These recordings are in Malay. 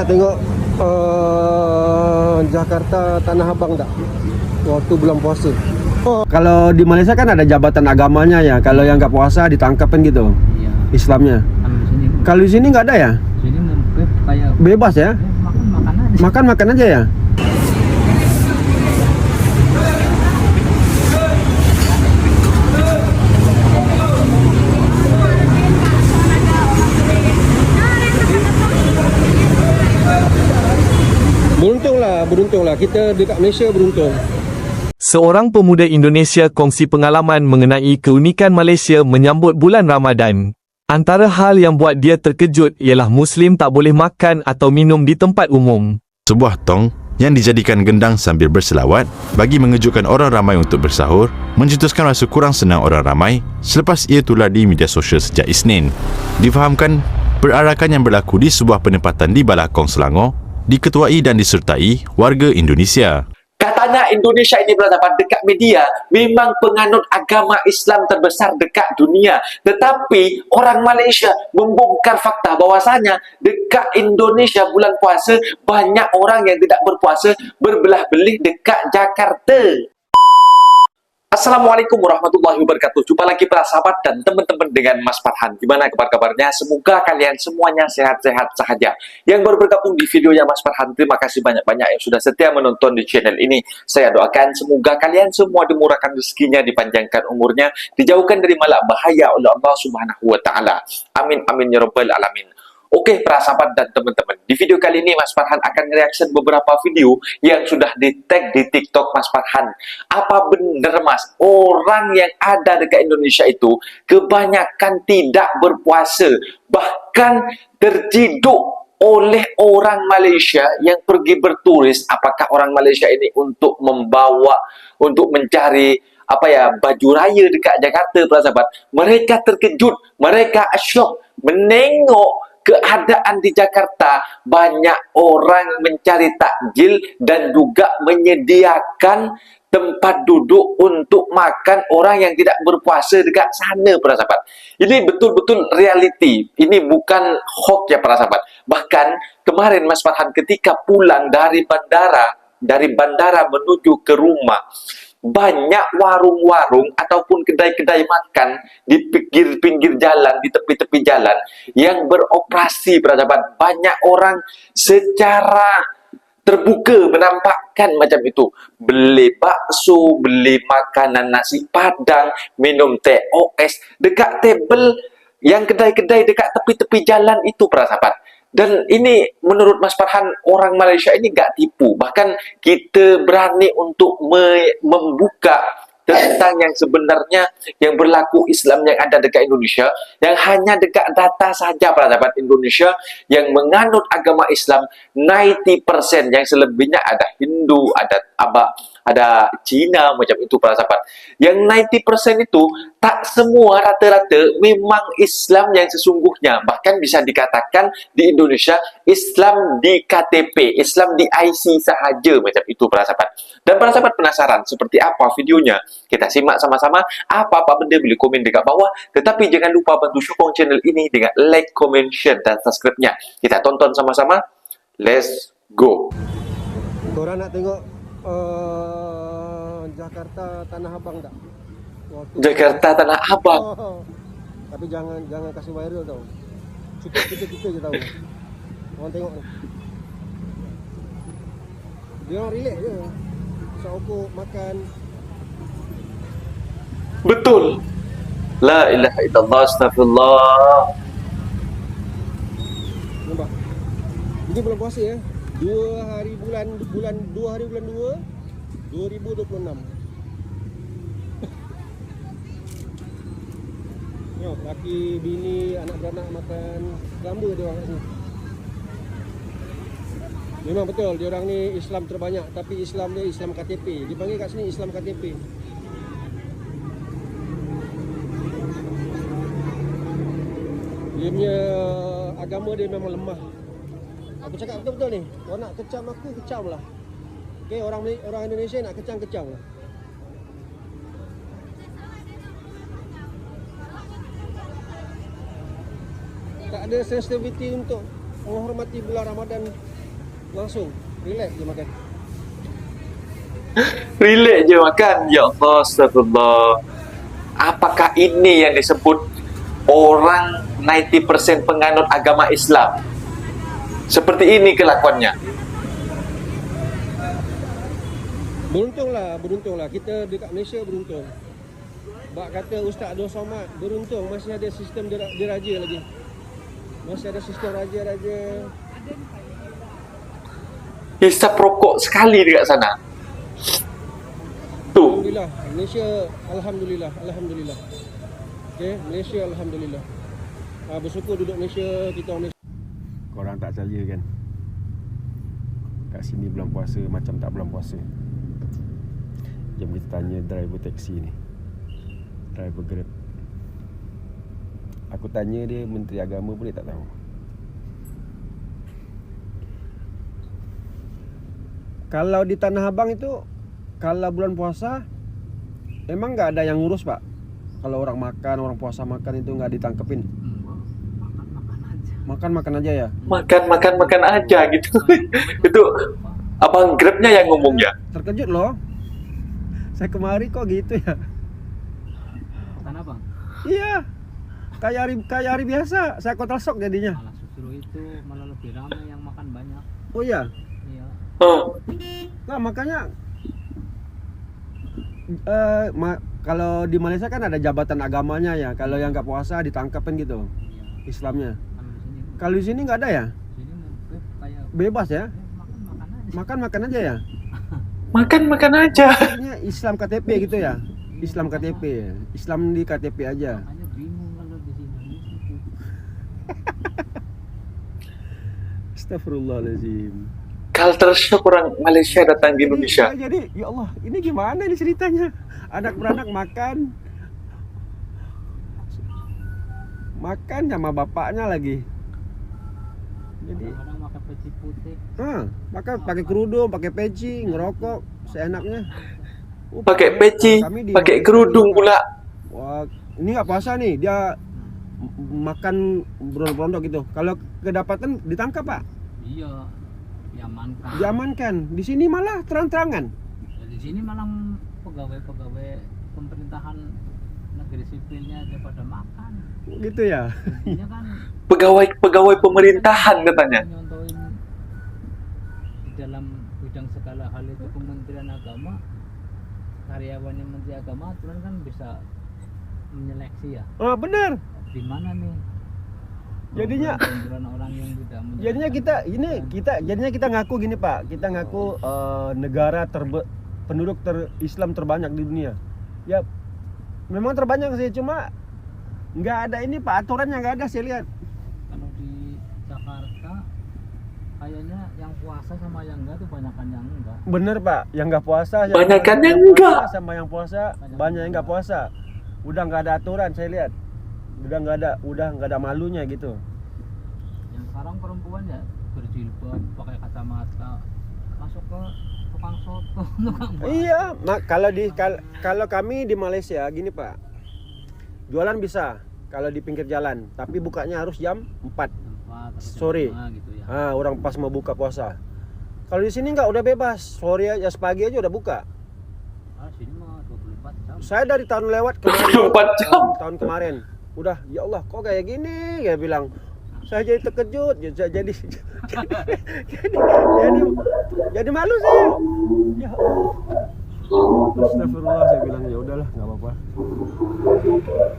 Tengok Jakarta Tanah Abang tak? Waktu bulan puasa. Kalau di Malaysia kan ada jabatan agamanya ya. Kalau yang nggak puasa ditangkapin gitu. Iya. Islamnya. Kalau di sini nggak ada ya? Sini kayak Bebas ya? makan aja. Makan aja ya. Beruntunglah. Kita dekat Malaysia beruntung. Seorang pemuda Indonesia kongsi pengalaman mengenai keunikan Malaysia menyambut bulan Ramadan. Antara hal yang buat dia terkejut ialah Muslim tak boleh makan atau minum di tempat umum. Sebuah tong yang dijadikan gendang sambil berselawat bagi mengejutkan orang ramai untuk bersahur, mencetuskan rasa kurang senang orang ramai selepas ia tular di media sosial sejak Isnin. Difahamkan, perarakan yang berlaku di sebuah penempatan di Balakong, Selangor diketuai dan disertai warga Indonesia. Katanya Indonesia ini berhadapan dekat media memang penganut agama Islam terbesar dekat dunia. Tetapi orang Malaysia membongkar fakta bahwasanya dekat Indonesia bulan puasa banyak orang yang tidak berpuasa berbelah-belih dekat Jakarta. Assalamualaikum warahmatullahi wabarakatuh. Jumpa lagi para sahabat dan teman-teman dengan Mas Farhan. Gimana kabar-kabarnya? Semoga kalian semuanya sehat-sehat saja. Yang baru bergabung di videonya Mas Farhan, terima kasih banyak-banyak yang sudah setia menonton di channel ini. Saya doakan semoga kalian semua dimurahkan rezekinya, dipanjangkan umurnya, dijauhkan dari malak bahaya oleh Allah Subhanahu wa taala. Amin amin ya rabbal alamin. Oke para sahabat dan teman-teman, di video kali ini Mas Farhan akan reaction beberapa video yang sudah di-tag di TikTok Mas Farhan. Apa benar Mas, orang yang ada dekat Indonesia itu kebanyakan tidak berpuasa, bahkan terciduk oleh orang Malaysia yang pergi berturis? Apakah orang Malaysia ini untuk mencari baju raya dekat Jakarta para sahabat? Mereka terkejut, mereka syok menengok keadaan di Jakarta. Banyak orang mencari takjil dan juga menyediakan tempat duduk untuk makan orang yang tidak berpuasa dekat sana para sahabat. Ini betul-betul reality. Ini bukan hoax ya para sahabat. Bahkan kemarin Mas Farhan ketika pulang dari bandara menuju ke rumah, banyak warung-warung ataupun kedai-kedai makan di pinggir jalan, di tepi-tepi jalan yang beroperasi para sahabat. Banyak orang secara terbuka menampakkan macam itu, beli bakso, beli makanan nasi padang, minum teh OS dekat tebel yang kedai-kedai dekat tepi-tepi jalan itu para sahabat. Dan ini menurut Mas Farhan, orang Malaysia ini gak tipu. Bahkan kita berani untuk membuka tentang yang sebenarnya yang berlaku Islam yang ada dekat Indonesia, yang hanya dekat data saja para sahabat. Indonesia yang menganut agama Islam 90%, yang selebihnya ada Hindu, ada Cina macam itu para sahabat. Yang 90% itu tak semua, rata-rata memang Islam yang sesungguhnya. Bahkan bisa dikatakan di Indonesia Islam di KTP, Islam di IC sahaja macam itu para sahabat. Dan para sahabat penasaran seperti apa videonya? Kita simak sama-sama. Apa-apa benda boleh komen dekat bawah. Tetapi jangan lupa bantu sokong channel ini dengan like, comment, share dan subscribe-nya. Kita tonton sama-sama. Let's go. Korang nak tengok Jakarta Tanah Abang tak? Jakarta Tanah Abang. Tapi jangan kasih viral tau. Cukup kita je tahu. Orang tengok ni. Dia orang relax je. Sokok makan. Betul. La ilaha illallah, astagfirullah. Nampak? Ini bulan puasa ya. 2 hari bulan 2 2026. Tengok, laki, bini, anak-beranak makan gambar dia orang kat sini. Memang betul, dia orang ni Islam terbanyak, tapi Islam dia Islam KTP. Dipanggil kat sini Islam KTP. Dia punya agama dia memang lemah. Aku cakap betul-betul ni. Kau nak kecam aku, kecam lah. Okay, orang Indonesia nak kecam lah. Tak ada sensitivity untuk menghormati bulan Ramadan langsung relax je makan. Relax je makan. Ya Allah, astagfirullah. Apakah ini yang disebut orang 90% penganut agama Islam? Seperti ini kelakuannya. Beruntunglah kita dekat Malaysia beruntung. Bak kata Ustaz Abdul Somad, beruntung masih ada sistem diraja lagi. Masih ada sistem raja-raja. Hisap rokok sekali dekat sana. Tu. Alhamdulillah, Malaysia alhamdulillah. Okey, Malaysia alhamdulillah. Bersyukur duduk Malaysia, kita orang Malaysia. Korang tak percaya kan? Kat sini bulan puasa macam tak bulan puasa. Jom kita tanya driver taksi ni, driver Grab. Aku tanya dia, Menteri Agama pun dia tak tahu. Kalau di Tanah Abang itu, kalau bulan puasa emang nggak ada yang ngurus pak. Kalau orang puasa makan itu nggak ditangkepin. Makan aja ya. Makan aja gitu. Itu abang Grabnya yang ngomongnya. Terkejut loh. Saya kemari kok gitu ya. Makan apa? Iya. Kayak hari biasa. Saya kotel sok jadinya. Malah justru itu malah lebih ramai yang makan banyak. Oh iya. Iya. Nah makanya kalau di Malaysia kan ada jabatan agamanya ya. Kalau yang nggak puasa ditangkapin gitu. Iya. Islamnya. Kalau Kalau di di sini sini nggak ada ya? sini kayak Bebas ya? makan aja. Makan aja ya? Makan aja. Artinya Islam KTP gitu ya? Islam KTP ya? Islam di KTP aja. Makanya bingung kalau di sini. Astagfirullahaladzim. Culture shock orang Malaysia datang di Indonesia. Jadi ya Allah, ini gimana ini ceritanya? Anak beranak makan sama bapaknya lagi. Jadi Kadang makan peci putih. makan pakai kerudung, pakai peci, ngerokok seenaknya. Pakai peci, pakai kerudung pula. Wah, ini nggak puasa nih, dia makan berondong-berondong gitu. Kalau kedapatan ditangkap pak, Iya. Diamankan. diamankan. Di sini malah terang-terangan. Di sini malah pegawai pemerintahan negeri sipilnya daripada makan. Gitu ya. Jadinya kan Pegawai pemerintahan katanya. nyontohin di dalam bidang segala hal itu Kementerian Agama, karyawannya Menteri Agama aturan kan bisa menyeleksi ya. Oh benar. Di mana nih? Jadinya- peraturan orang yang tidak menjalankan Jadinya kita ngaku gini pak, kita ngaku negara penduduk Islam terbanyak di dunia. Ya memang terbanyak sih, cuma nggak ada ini pak, aturannya nggak ada saya lihat. Kalau di Jakarta kayaknya yang puasa sama yang enggak tuh banyakan yang enggak. Bener pak, yang nggak puasa, Banyakan yang puasa enggak. sama yang puasa banyak yang nggak puasa. Udah nggak ada aturan saya lihat, udah nggak ada malunya gitu. Yang sekarang perempuan ya berjilbab, pakai kacamata, masuk ke tukang soto, tukang bakso. Iya, kalau kami di Malaysia gini pak, jualan bisa kalau di pinggir jalan, tapi bukanya harus jam 4 Tempat, atau sore. jam 5 gitu ya. Orang pas mau buka puasa. Kalau di sini nggak, udah bebas, sore aja, pagi aja udah buka. Sini mah 24 jam. Saya dari tahun lewat kemarin, 24 jam. tahun kemarin, udah ya Allah kok kayak gini, ya bilang. Saya jadi terkejut, jadi malu saya. Ya Allah. Astagfirullah, saya bilang ya udahlah nggak apa-apa.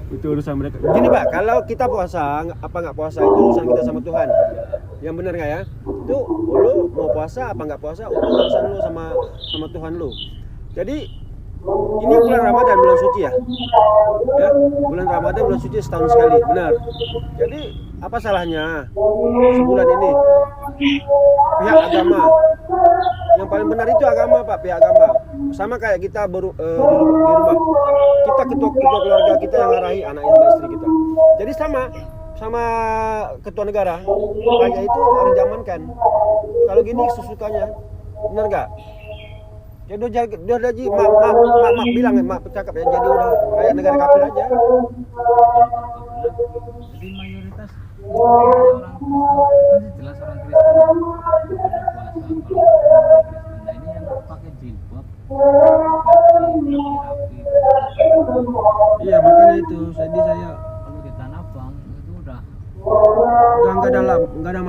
Itu urusan mereka. Gini pak, kalau kita puasa apa nggak puasa itu urusan kita sama Tuhan. Yang benar nggak ya? Itu lu mau puasa apa nggak puasa, itu urusan lu sama Tuhan lu. Jadi ini bulan Ramadan, bulan suci ya. Ya, bulan Ramadan, bulan suci setahun sekali, benar. Jadi apa salahnya sebulan ini? Pihak agama, yang paling benar itu agama pak, pihak agama. Sama kayak kita di rumah, kita ketua keluarga kita yang ngarahi anak sama istri kita. Jadi sama ketua negara, kayak itu harus diamankan. Kalau gini sesukanya, benar nggak? Jadi udah jadi mak bilang ya, mak cakap ya, jadi udah kayak negara kafir aja. Jadi mayoritas orang Kristen kan jelas orang Kristen ya pada puasa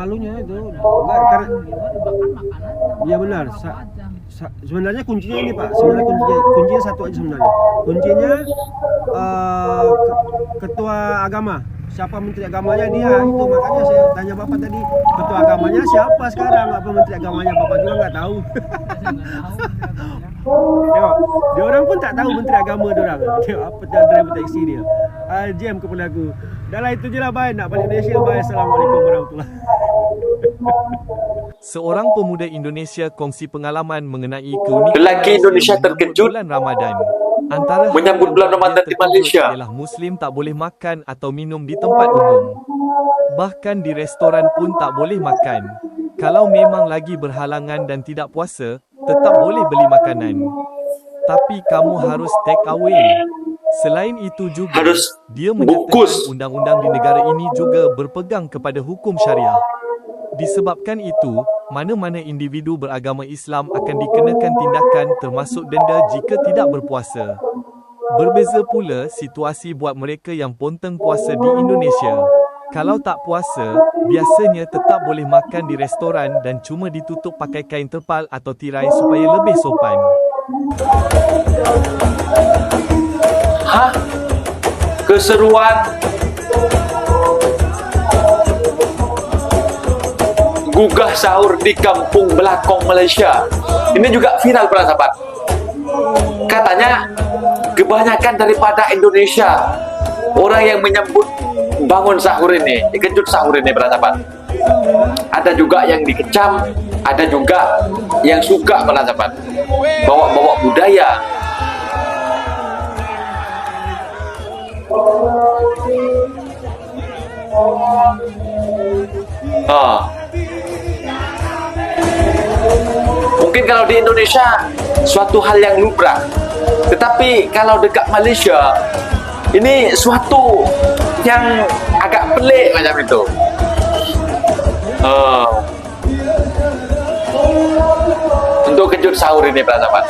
malunya itu. Enggak, karena Bahkan makanannya. iya benar. Berapa jam? Sebenarnya kuncinya ini Pak. Sebenarnya kuncinya satu aja sebenarnya. Kuncinya ketua agama. Siapa menteri agamanya dia itu, makanya saya tanya Bapak tadi, ketua agamanya siapa sekarang, apa menteri agamanya Bapak juga nggak tahu. Saya nggak tahu. Tengok, dia orang pun tak tahu menteri agama dia orang. Tengok apa driver taksi dia. Jam kepada aku. Dah lah itu je lah, bye. Nak balik Malaysia, bye. Assalamualaikum warahmatullahi. Seorang pemuda Indonesia kongsi pengalaman mengenai keunikan Lelaki Indonesia menyambut terkejut bulan Ramadan. Antara hal menyambut yang bulan buat dia Ramadan di terkejut Malaysia. ialah Muslim tak boleh makan atau minum di tempat umum. Bahkan di restoran pun tak boleh makan. Kalau memang lagi berhalangan dan tidak puasa, tetap boleh beli makanan. Tapi kamu harus take away. Selain itu juga, Harus dia bungkus. menyatakan undang-undang di negara ini juga berpegang kepada hukum syariah. Disebabkan itu, mana-mana individu beragama Islam akan dikenakan tindakan termasuk denda jika tidak berpuasa. Berbeza pula situasi buat mereka yang ponteng puasa di Indonesia. Kalau tak puasa, biasanya tetap boleh makan di restoran dan cuma ditutup pakai kain terpal atau tirai supaya lebih sopan. Hah? Keseruan gugah sahur di kampung Belakong, Malaysia. Ini juga viral para sahabat. Katanya kebanyakan daripada Indonesia orang yang menyambut bangun sahur ini, dikejut sahur ini para sahabat. Ada juga yang dikecam, ada juga yang suka para sahabat. Bawa-bawa budaya. Mungkin kalau di Indonesia suatu hal yang lumrah, tetapi kalau dekat Malaysia ini suatu yang agak pelik macam itu. Untuk kejut sahur ini para sahabat,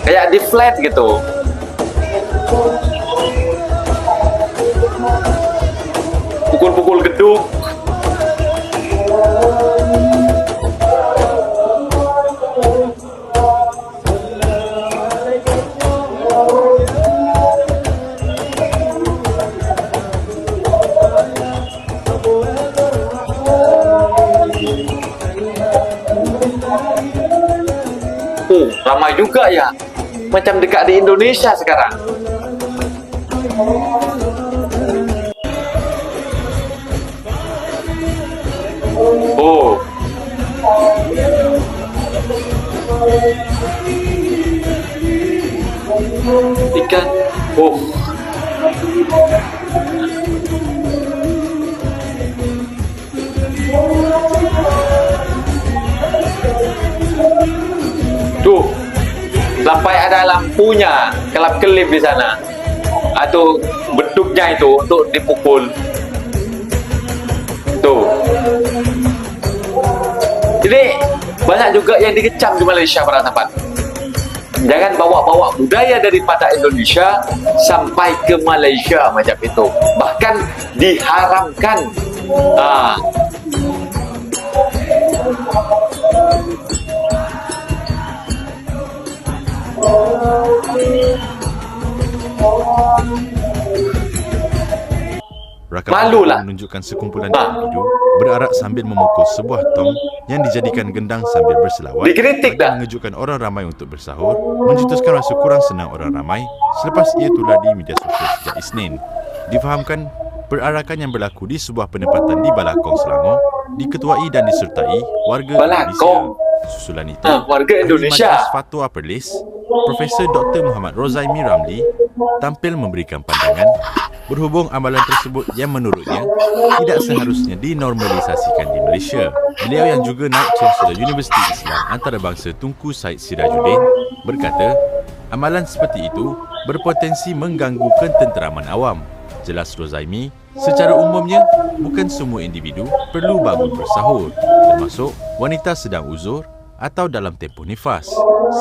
kayak di flat gitu. Pukul-pukul gedung. Ramai juga ya. Macam dekat di Indonesia sekarang. Oh. Ikan. Oh. Tuh. Sampai ada lampunya, kelap-kelip di sana. Atau bentuknya itu untuk dipukul. Tuh. Jadi banyak juga yang dikecam di Malaysia para sahabat. Jangan bawa-bawa budaya daripada Indonesia sampai ke Malaysia macam itu. Bahkan diharamkan. Rakaman Malulah. menunjukkan sekumpulan individu berarak sambil memukul sebuah tong yang dijadikan gendang sambil berselawat. Dikritik bagi dah. mengejutkan orang ramai untuk bersahur, mencetuskan rasa kurang senang orang ramai selepas ia tular di media sosial sejak Isnin. Difahamkan, perarakan yang berlaku di sebuah penempatan di Balakong, Selangor diketuai dan disertai warga Balakong. Indonesia. Susulan itu, Warga Ahli Indonesia. Majlis Fatwa Perlis, Profesor Dr. Muhammad Rozaimi Ramli tampil memberikan pandangan berhubung amalan tersebut yang menurutnya tidak seharusnya dinormalisasikan di Malaysia. Beliau yang juga Naib Chancellor Universiti Islam Antarabangsa Tunku Said Sirajuddin berkata, amalan seperti itu berpotensi mengganggu ketenteraman awam. Jelas Rozaimi, secara umumnya bukan semua individu perlu bangun bersahur, termasuk wanita sedang uzur atau dalam tempoh nifas,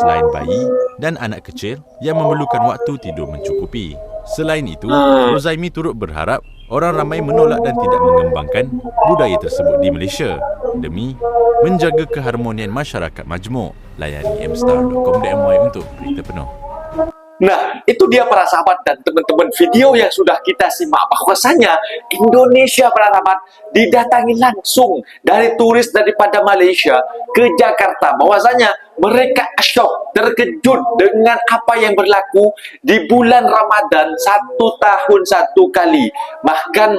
selain bayi dan anak kecil yang memerlukan waktu tidur mencukupi. Selain itu, Rozaimi turut berharap orang ramai menolak dan tidak mengembangkan budaya tersebut di Malaysia demi menjaga keharmonian masyarakat majmuk. Layari mstar.com.my untuk berita penuh. Nah, itu dia para sahabat dan teman-teman, video yang sudah kita simak bahwasanya Indonesia para sahabat didatangi langsung dari turis daripada Malaysia ke Jakarta, bahwasanya mereka syok, terkejut dengan apa yang berlaku di bulan Ramadan 1 tahun 1 kali. Bahkan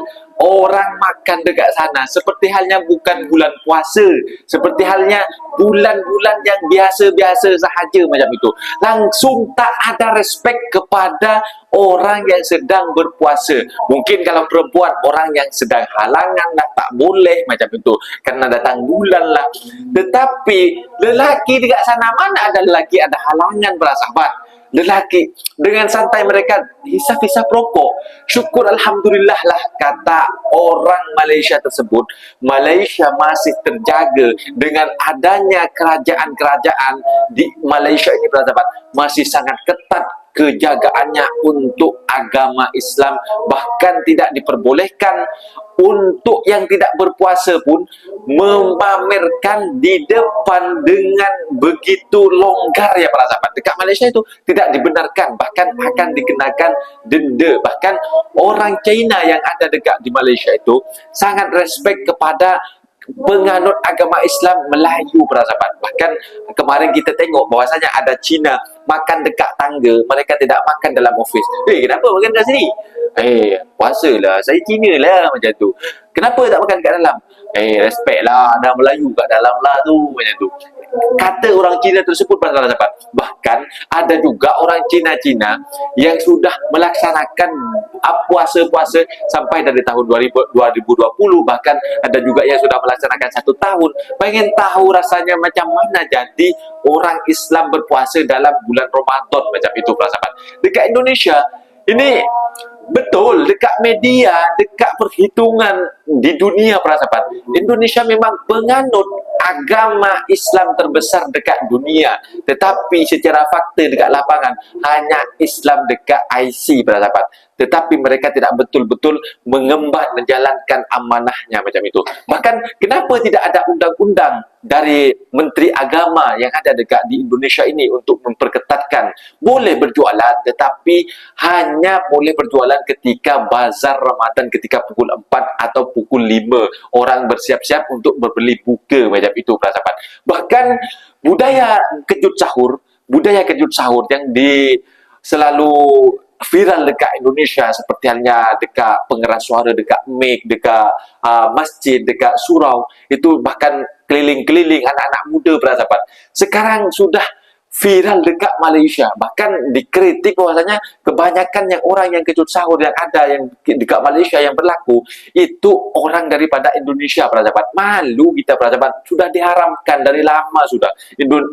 orang makan dekat sana seperti halnya bukan bulan puasa, seperti halnya bulan-bulan yang biasa-biasa sahaja macam itu. Langsung tak ada respect kepada orang yang sedang berpuasa. Mungkin kalau perempuan, orang yang sedang halangan dah tak boleh macam itu, kerana datang bulan lah. Tetapi lelaki dekat sana, mana ada lelaki ada halangan para sahabat. Lelaki dengan santai mereka hisap-hisap rokok. Syukur Alhamdulillah lah, kata orang Malaysia tersebut, Malaysia masih terjaga dengan adanya kerajaan-kerajaan di Malaysia ini para sahabat, masih sangat ketat kejagaannya untuk agama Islam. Bahkan tidak diperbolehkan untuk yang tidak berpuasa pun memamerkan di depan dengan begitu longgar ya para sahabat. Dekat Malaysia itu tidak dibenarkan, bahkan akan dikenakan denda. Bahkan orang China yang ada dekat di Malaysia itu sangat respect kepada penganut agama Islam Melayu para sahabat. Bahkan kemarin kita tengok bahwasanya ada Cina makan dekat tangga, mereka tidak makan dalam ofis. Kenapa makan kat sini? Puasa lah, saya Cina lah macam tu. Kenapa tak makan kat dalam? Respect lah, ada Melayu kat dalam lah tu macam tu. Kata orang Cina tersebut para sahabat. Bahkan ada juga orang Cina-Cina yang sudah melaksanakan puasa-puasa sampai dari tahun 2020, bahkan ada juga yang sudah melaksanakan 1 tahun. Pengen tahu rasanya macam mana jadi orang Islam berpuasa dalam bulan Ramadan macam itu para sahabat. Dekat Indonesia ini betul, dekat media, dekat perhitungan di dunia para sahabat, Indonesia memang penganut agama Islam terbesar dekat dunia. Tetapi secara fakta dekat lapangan hanya Islam dekat IC para sahabat. Tetapi mereka tidak betul-betul mengemban, menjalankan amanahnya macam itu. Bahkan kenapa tidak ada undang-undang dari Menteri Agama yang ada dekat di Indonesia ini untuk memperketatkan boleh berjualan, tetapi hanya boleh berjualan ketika bazar Ramadan, ketika pukul 4 atau pukul 5 orang bersiap-siap untuk berbeli buka macam itu para sahabat. Bahkan budaya kejut sahur yang selalu viral dekat Indonesia, seperti halnya dekat pengeras suara, dekat mic, dekat masjid, dekat surau, itu bahkan keliling-keliling anak-anak muda para sahabat. Sekarang sudah viral dekat Malaysia. Bahkan dikritik bahwasanya kebanyakan yang orang yang kejut sahur yang ada yang dekat Malaysia yang berlaku itu orang daripada Indonesia para sahabat. Malu kita para sahabat, sudah diharamkan dari lama sudah.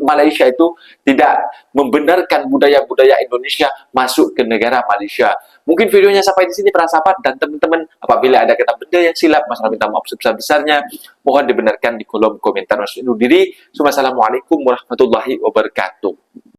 Malaysia itu tidak membenarkan budaya-budaya Indonesia masuk ke negara Malaysia. Mungkin videonya sampai di sini para sahabat, dan teman-teman apabila ada kata benda yang silap, masalah minta maaf sebesar-besarnya, mohon dibenarkan di kolom komentar. Assalamualaikum warahmatullahi wabarakatuh.